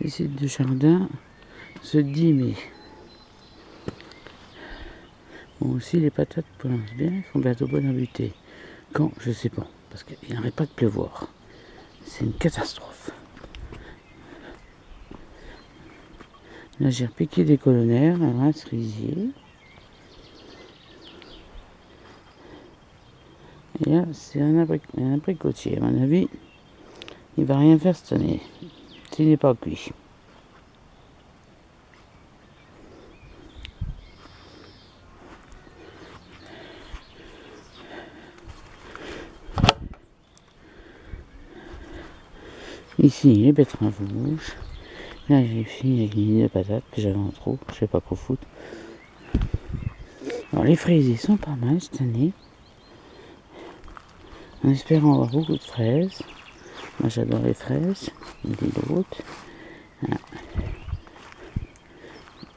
Visite du jardin ce 10 mai. Bon, aussi les patates poussent bien, ils font bientôt bonne à buter. Quand, je sais pas, parce qu'il n'arrête pas de pleuvoir. C'est une catastrophe. Là, j'ai repiqué des colonnaires, un cerisier. Et là, c'est un abricotier. À mon avis, il va rien faire cette année, s'il n'est pas cuit. Ici, les betteraves rouges. Là, j'ai fini avec une de patates que j'avais en trop, je sais pas quoi foutre. Alors, les fraisiers sont pas mal cette année. En espérant avoir beaucoup de fraises. Moi, j'adore les fraises, dit l'autre. Voilà.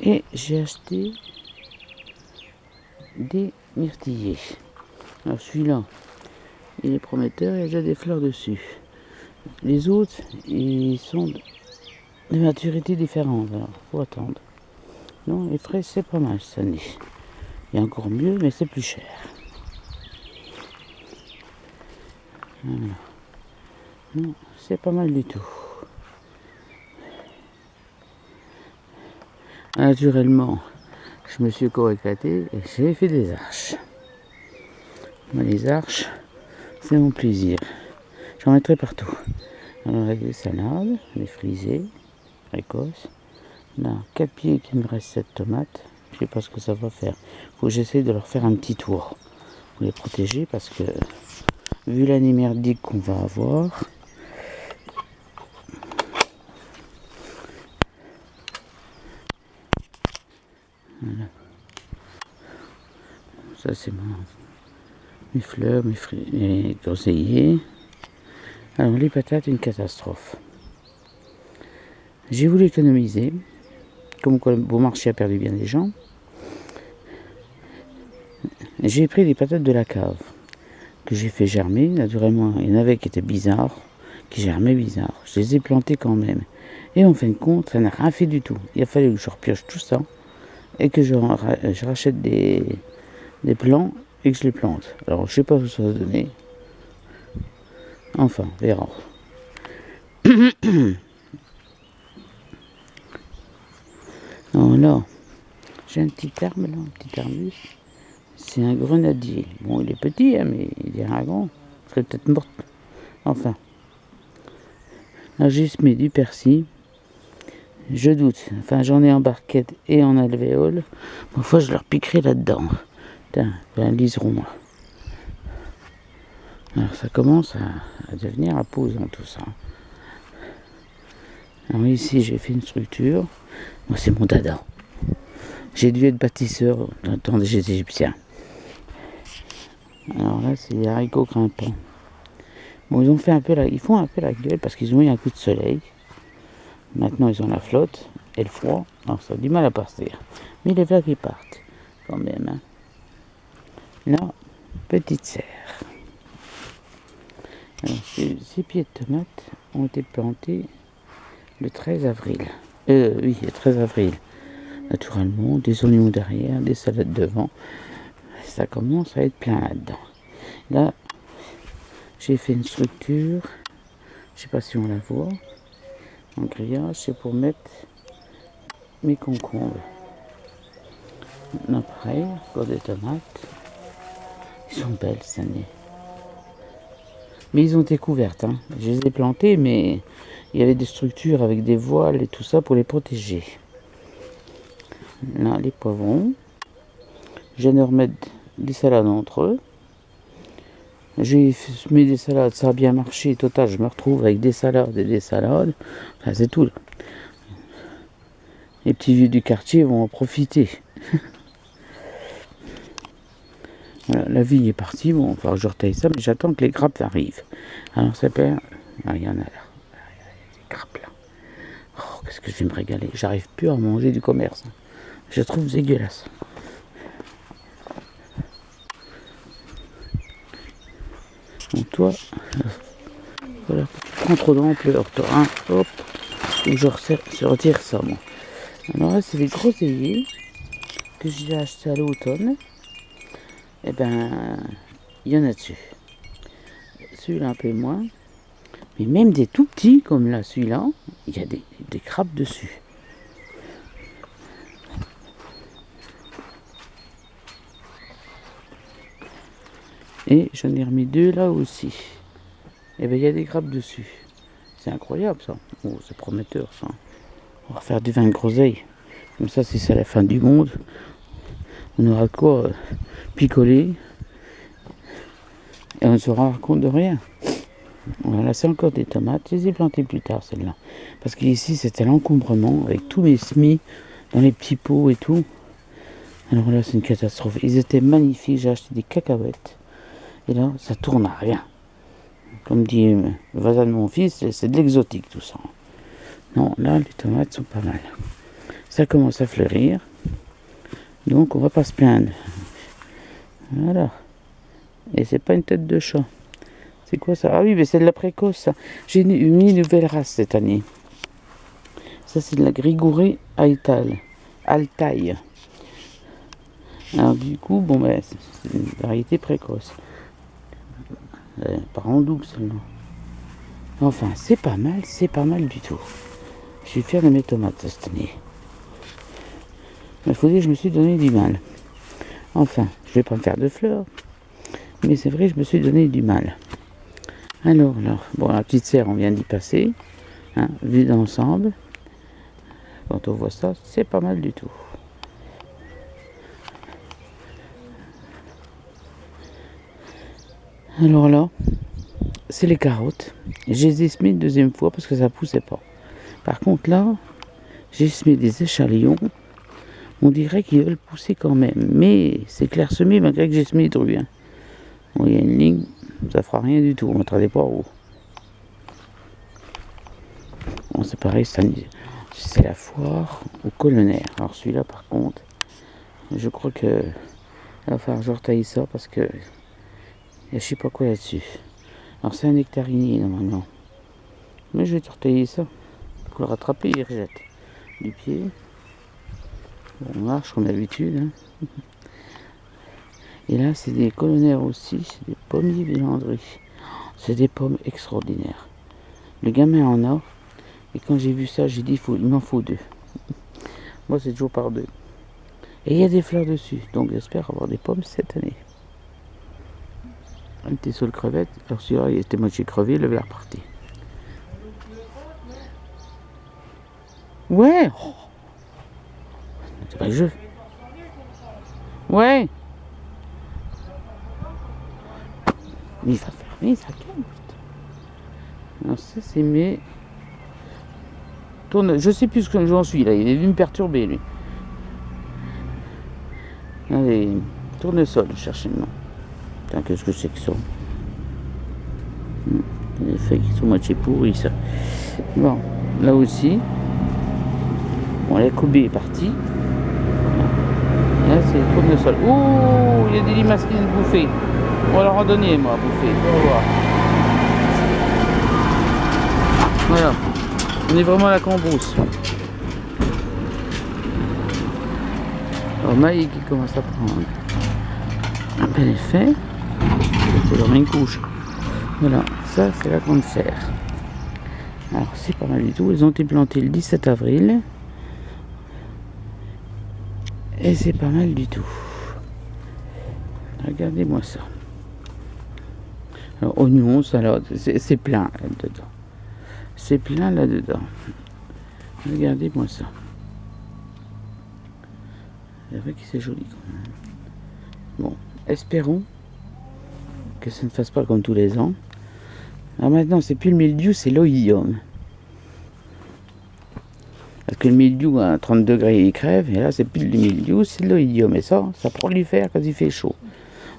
Et j'ai acheté des myrtillers. Alors, celui-là, il est prometteur, il y a déjà des fleurs dessus. Les autres, ils sont de maturité différente, alors faut attendre. Non, les fraises, c'est pas mal cette année. Il y a encore mieux, mais c'est plus cher. Voilà. Non, c'est pas mal du tout. Naturellement, je me suis encore éclaté et j'ai fait des arches. Moi, les arches, c'est mon plaisir. J'en mettrai partout. Alors, avec des salades, des frisées, précoces. Là, 4 pieds qu'il me reste 7 tomates. Je sais pas ce que ça va faire. Faut que j'essaie de leur faire un petit tour pour les protéger parce que vu l'année merdique qu'on va avoir, voilà. Ça c'est mes fleurs, mes groseilliers. Alors les patates, une catastrophe. J'ai voulu économiser, comme quoi le beau marché a perdu bien des gens. J'ai pris des patates de la cave que j'ai fait germer. Naturellement, il y en avait qui étaient bizarres, qui germaient bizarre. Je les ai plantées quand même. Et en fin de compte, ça n'a rien fait du tout. Il a fallu que je repioche tout ça et que je rachète des plants et que je les plante. Alors, je sais pas ce que ça va donner. Enfin, on verra. Alors là, j'ai un petit arbre là, un petit arbus. C'est un grenadier. Bon, il est petit, hein, mais il est rien grand. Je serais peut-être morte. Enfin. Là, j'ai semé du persil. Je doute. Enfin, j'en ai en barquette et en alvéole. Parfois, je leur piquerai là-dedans. Putain, un liseron. Là. Alors, ça commence à devenir imposant tout ça. Alors ici, j'ai fait une structure. Moi, c'est mon dada. J'ai dû être bâtisseur dans le temps des Égyptiens. Alors là, c'est des haricots grimpants. Bon, ils font un peu la gueule parce qu'ils ont eu un coup de soleil. Maintenant, ils ont la flotte et le froid. Alors, ça a du mal à partir. Mais les vagues, ils partent quand même. Hein. Là, petite serre. Alors, ces pieds de tomates ont été plantés le 13 avril. Oui, le 13 avril. Naturellement, des oignons derrière, des salades devant. Ça commence à être plein là-dedans. Là, j'ai fait une structure. Je sais pas si on la voit. En grillage, c'est pour mettre mes concombres. Après, pour des tomates. Ils sont belles cette année. Mais ils ont été couvertes. Hein. Je les ai plantées, mais il y avait des structures avec des voiles et tout ça pour les protéger. Là, les poivrons. Je viens de remettre des salades entre eux. J'ai mis des salades, ça a bien marché. Total, je me retrouve avec des salades et des salades. Enfin, c'est tout. Là. Les petits vieux du quartier vont en profiter. Voilà, la vigne est partie. Bon, il va falloir que je retaille ça, mais j'attends que les grappes arrivent. Alors, ça perd. Ah, il y en a là. Il y a des grappes là. Oh, qu'est-ce que je vais me régaler. J'arrive plus à manger du commerce. Je trouve dégueulasse. Donc toi, voilà, tu prends trop d'ampleur, toi, hein, hop. Donc je retire ça, moi. Alors là, c'est les groseilliers que j'ai achetés à l'automne. Et ben, il y en a dessus. Celui-là un peu moins. Mais même des tout petits, comme là, celui-là, il y a des crabes dessus. Et j'en ai remis 2 là aussi. Et ben il y a des crabes dessus. C'est incroyable ça. Oh, c'est prometteur ça. On va faire du vin de groseille. Comme ça, si c'est la fin du monde, on aura quoi picoler. Et on ne se rendra compte de rien. Voilà, c'est encore des tomates. Je les ai plantées plus tard, celles-là. Parce qu'ici, c'était l'encombrement avec tous mes semis dans les petits pots et tout. Alors là, c'est une catastrophe. Ils étaient magnifiques. J'ai acheté des cacahuètes. Et là, ça tourne à rien. Comme dit le voisin de mon fils, c'est de l'exotique tout ça. Non, là, les tomates sont pas mal. Ça commence à fleurir. Donc, on va pas se plaindre. Voilà. Et c'est pas une tête de chat. C'est quoi ça? Ah oui, mais c'est de la précoce, ça. J'ai mis une nouvelle race cette année. Ça, c'est de la Grigorée Altaï. Alors, du coup, bon, ben, c'est une variété précoce. Par en double seulement. Enfin, c'est pas mal du tout. Je suis fier de mes tomates cette année. Mais il faut dire que je me suis donné du mal. Enfin, je vais pas me faire de fleurs. Mais c'est vrai, je me suis donné du mal. Alors, bon, la petite serre, on vient d'y passer. Hein, vu d'ensemble. Quand on voit ça, c'est pas mal du tout. Alors là, c'est les carottes. Je les ai semées une deuxième fois parce que ça poussait pas. Par contre là, j'ai semé des échalions. On dirait qu'ils veulent pousser quand même. Mais c'est clairsemé malgré que j'ai semé les trucs. Hein. Bon, il y a une ligne, ça fera rien du tout. On mettra des poireaux. Bon, c'est pareil, c'est la foire au colonnaire. Alors celui-là par contre, je crois que il va falloir que je retaille ça parce que je sais pas quoi là-dessus. Alors c'est un nectarinier normalement. Mais je vais te retailler ça. Pour le rattraper, il rejette du pied. Bon, on marche comme d'habitude. Hein. Et là, c'est des colonnaires aussi, c'est des pommiers vélandries. C'est des pommes extraordinaires. Le gamin en a. Et quand j'ai vu ça, j'ai dit il m'en faut 2. Moi, c'est toujours par 2. Et il y a des fleurs dessus. Donc j'espère avoir des pommes cette année. Un petit seul crevette. Alors celui-là, il était moitié crevé, il avait reparti. Ouais. Oh. C'est pas le jeu. Ouais. Mais il va fermer sa carte. Alors ça, c'est mes... Je sais plus ce que j'en suis là. Il est venu me perturber, lui. Allez, tournesol, je cherchais le nom. Putain, qu'est-ce que c'est que ça? Les feuilles qui sont moitié pourries, ça. Bon, là aussi. Bon, la Kobe est partie. Là, c'est le tournesol. Oh, il y a des limaces qui viennent bouffer. On va leur en donner, moi, à bouffer. On va voir. Voilà. On est vraiment à la cambrousse. Alors, Maï qui commence à prendre un bel effet. C'est leur une couche. Voilà, ça, c'est la grande serre. Alors, c'est pas mal du tout. Ils ont été plantés le 17 avril. Et c'est pas mal du tout. Regardez-moi ça. Alors, oignons, salade, c'est plein là-dedans. C'est plein là-dedans. Regardez-moi ça. C'est vrai que c'est joli quand même. Bon, espérons que ça ne fasse pas comme tous les ans. Alors maintenant, c'est plus le mildiou, c'est l'oïdium. Parce que le mildiou à 30 degrés, il crève. Et là, c'est plus le mildiou, c'est de l'oïdium. Et ça prolifère quand il fait chaud.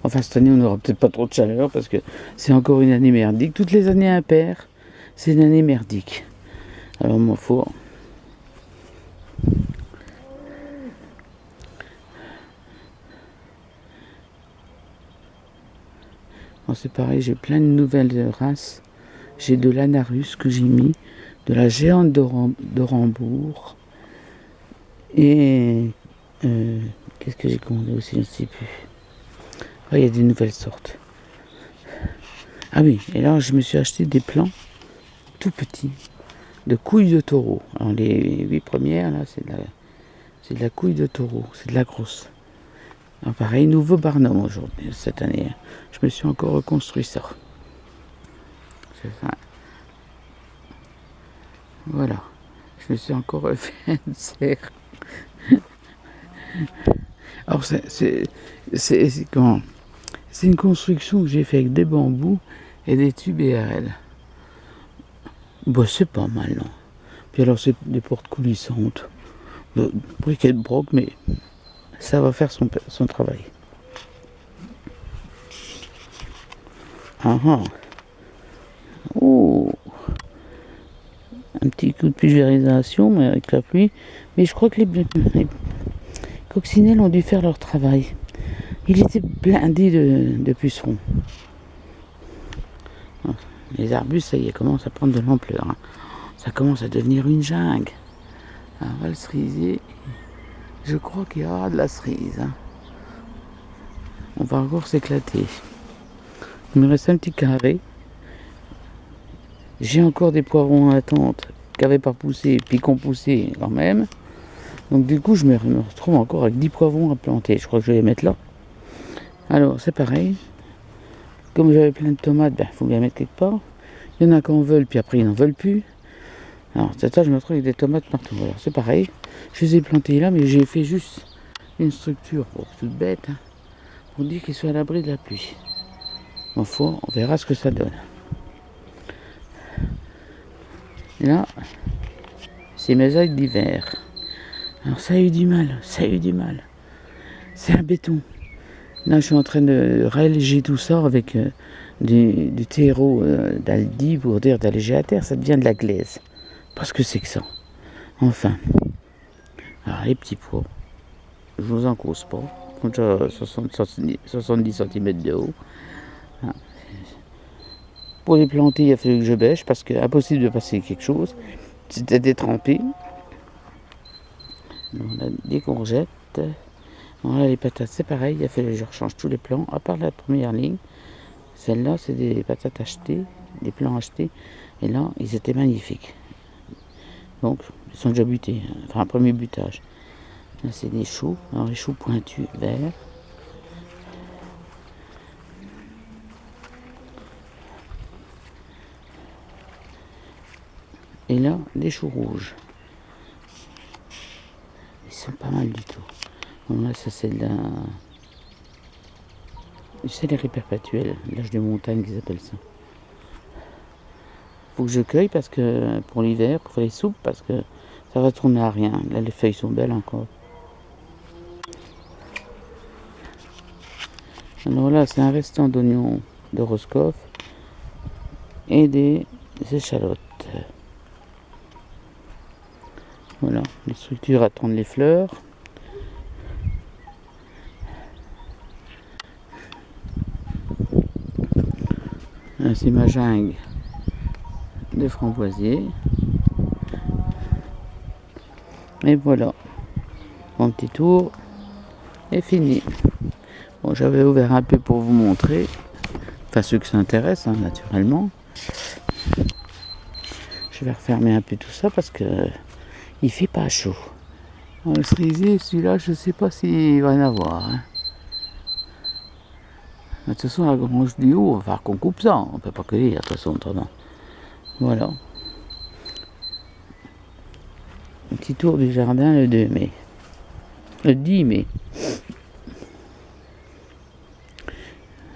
Enfin, cette année, on n'aura peut-être pas trop de chaleur parce que c'est encore une année merdique. Toutes les années impaires, c'est une année merdique. Alors, moi, faut... Bon, c'est pareil, j'ai plein de nouvelles races. J'ai de l'anarus que j'ai mis de la géante de Rambourg. Et qu'est-ce que j'ai commandé aussi, je ne sais plus. Ah, il y a des nouvelles sortes. Ah oui, et là je me suis acheté des plants tout petits de couilles de taureau. Alors les 8 premières là, c'est de la couille de taureau, c'est de la grosse. Alors pareil, nouveau barnum aujourd'hui, cette année. Je me suis encore reconstruit ça. Voilà, je me suis encore refait une serre. Alors c'est une construction que j'ai fait avec des bambous et des tubes BRL. Bah c'est pas mal, non. Puis alors c'est des portes coulissantes. Briquet de broc, mais ça va faire son travail. Ah ah. Oh. Un petit coup de pulvérisation, mais avec la pluie. Mais je crois que les coccinelles ont dû faire leur travail. Il était blindé de pucerons. Les arbustes, ça y est, commencent à prendre de l'ampleur. Hein. Ça commence à devenir une jungle. On va le cerisier. Je crois qu'il y aura de la cerise. Hein. On va encore s'éclater. Il me reste un petit carré. J'ai encore des poivrons en attente qui n'avaient pas poussé, puis qui ont poussé quand même. Donc du coup, je me retrouve encore avec 10 poivrons à planter. Je crois que je vais les mettre là. Alors, c'est pareil. Comme j'avais plein de tomates, il faut bien mettre quelque part. Il y en a qui en veulent, puis après ils n'en veulent plus. Alors, c'est ça, je me retrouve avec des tomates partout. Alors, c'est pareil. Je les ai plantées là, mais j'ai fait juste une structure, toute bête, hein, pour dire qu'ils soient à l'abri de la pluie. Enfin, on verra ce que ça donne. Et là, c'est mes algues d'hiver. Alors, ça a eu du mal. C'est un béton. Là, je suis en train de réalléger tout ça avec du terreau d'Aldi pour dire d'alléger la terre. Ça devient de la glaise. Parce que c'est que ça. Enfin. Alors, les petits pois. Je vous en cause pas. Ils font déjà 70 cm de haut. Ah. Pour les planter, il a fallu que je bêche parce que impossible de passer quelque chose. C'était détrempé. On a des courgettes. Voilà, les patates, c'est pareil. Il a fallu que je rechange tous les plants, à part la première ligne. Celle-là, c'est des patates achetées, des plants achetés. Et là, ils étaient magnifiques. Donc, ils sont déjà butés. Enfin, un premier butage. Là, c'est des choux. Alors, les choux pointus verts. Et là, des choux rouges. Ils sont pas mal du tout. Bon, là, ça, c'est de la... C'est les riz perpétuels, l'âge de montagne qu'ils appellent ça. Faut que je cueille parce que pour l'hiver, pour faire les soupes, parce que ça va tourner à rien. Là, les feuilles sont belles encore. Alors là, c'est un restant d'oignons de Roscoff et des échalotes. Voilà, les structures attendent les fleurs. Là, c'est ma jungle de framboisier. Et voilà, mon petit tour est fini. Bon, j'avais ouvert un peu pour vous montrer, enfin ceux qui s'intéressent, hein, naturellement. Je vais refermer un peu tout ça parce que il fait pas chaud. Le cerisier, celui-là, je sais pas s'il va y en avoir. Hein. De toute façon, la branche du haut, il va falloir qu'on coupe ça. On peut pas cueillir, de toute façon, autrement. Voilà. Un petit tour du jardin le 2 mai. Le 10 mai.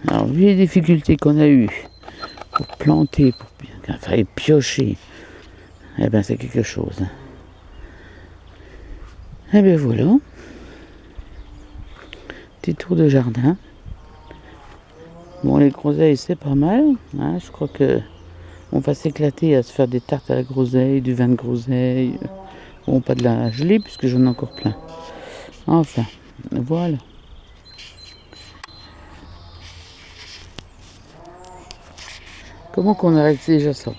Alors, vu les difficultés qu'on a eues pour planter, pour enfin, piocher, eh ben c'est quelque chose. Et bien voilà. Petit tour de jardin. Bon, les groseilles, c'est pas mal. Hein, je crois que on va s'éclater à se faire des tartes à la groseille, du vin de groseille. Bon, pas de la gelée, puisque j'en ai encore plein. Enfin, voilà. Comment qu'on arrête déjà ça?